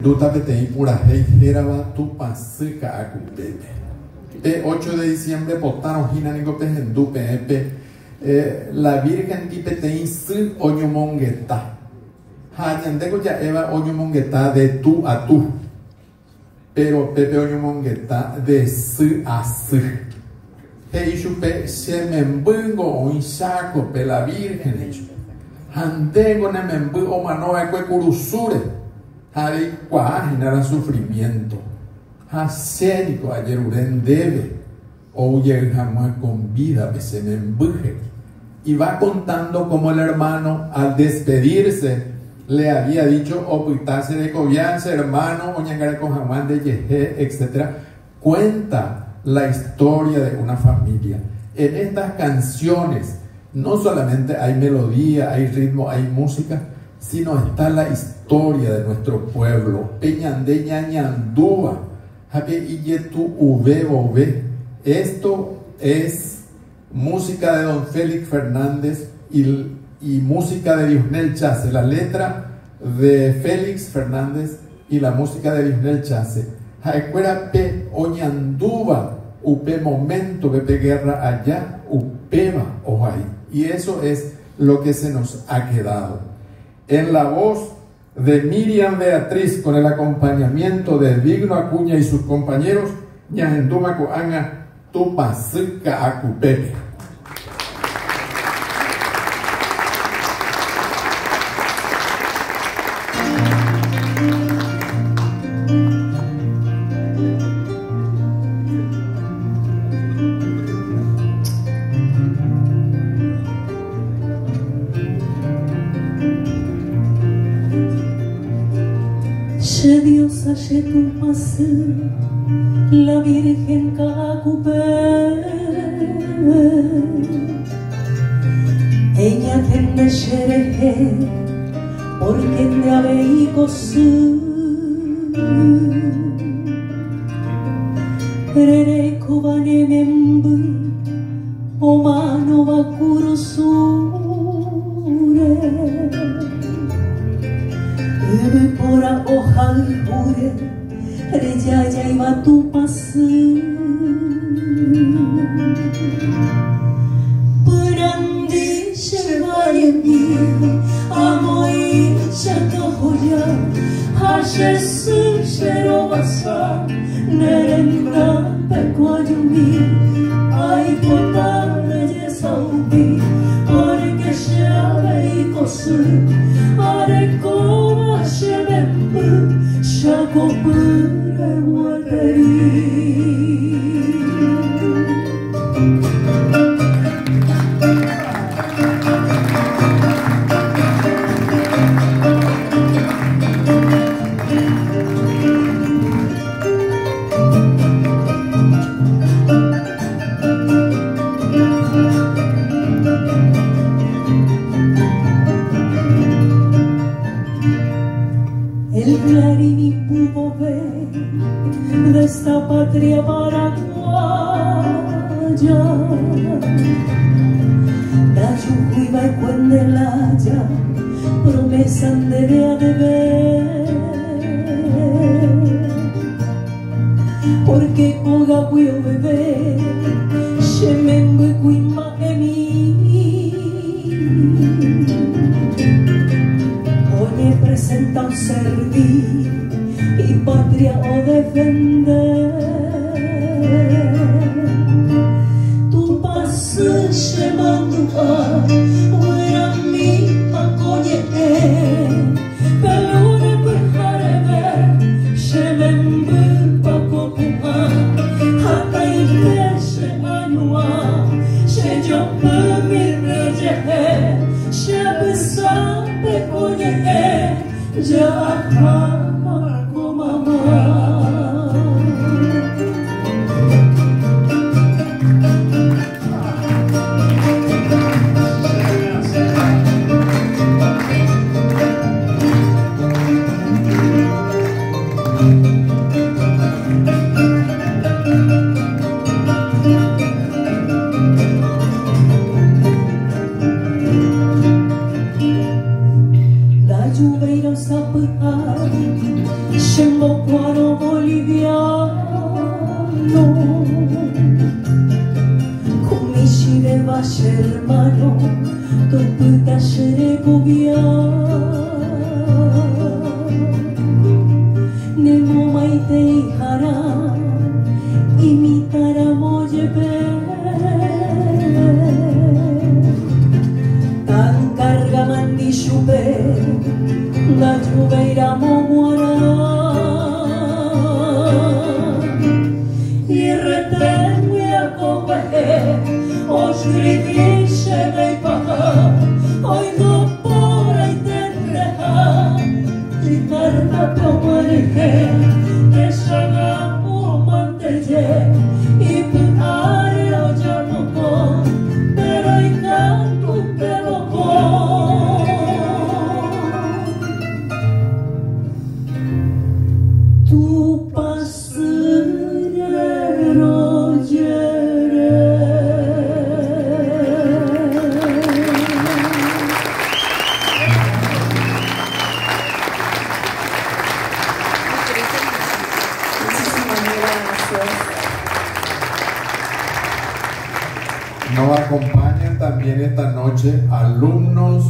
Duta petei purahei heraba tupasыka akupepe. Pe 8 de diciembre potaron hinanico pehendu pepe la Virgen ti petei sy oñomongeta. Hañandeko ya eva oñomongeta de tú a tú. Pero pepe oñomongeta de sy a sy. Heishupe se membungo o insaco pe la Virgen hecho. Handego ne membu o manoa kwe kurusure. Hari kwa genera sufrimiento. Hasérico ayer uren debe. O jamás con vida que se me embuje. Y va contando como el hermano al despedirse le había dicho ocultarse de cobianza, hermano, oñangare con jamás de yeje, etc. Cuenta la historia de una familia. En estas canciones no solamente hay melodía, hay ritmo, hay música, sino está la historia de nuestro pueblo. Peñande ñañandúa, jape iyetu ube. Esto es música de don Félix Fernández y música de Diosnel Chase, la letra de Félix Fernández y la música de Diosnel Chase. Jaecuera pe oñandúa, upe momento, pepe guerra allá, upeba ojai. Y eso es lo que se nos ha quedado. En la voz de Miriam Beatriz, con el acompañamiento de Digno Acuña y sus compañeros, Ñajenduma Coanga Tupasыka Akupepe. Che diosa che tu pasé, la Virgen Cacupe, ella que me xereje, porque te habéis cosú, rere cubane membu, o mano bakuro sure. Pora ojal pure, reyaya iba tu pasu. Purandi shevayemi, amoi shatohoya, hashesu sherovasa, nerenda pequayumi, ay potare de saubi, porque shevei kosu, areko. Shakopure wateri. El clarín pudo ver de esta patria paraguaya, la yujuiba y cuendelaya, promesa de ver, porque coga puyo bebé, shemengo y cuima emi. Oye, presenta un servir y patria o defender. Tu paso llevando a fuera mi pacoye, pero de pejare ver, lleven paco puma, hasta y leche anua, se yo mi reye, se pesa pecoye. Ya ama como mamá. Chembocuaro boliviano, Kumishi de Valle hermano, Toputa Sherebubia, Nemo Maite Ihara, Imitara Moyebe, Tan carga mandishupe, La Jubeira Momuara. Os gritisce dei papà, oi doppora i terreha, di tarda pomariche, che shagamu manteje, i putare o giamoco, però i canto peloco. Tu passerero Nos acompañan también esta noche alumnos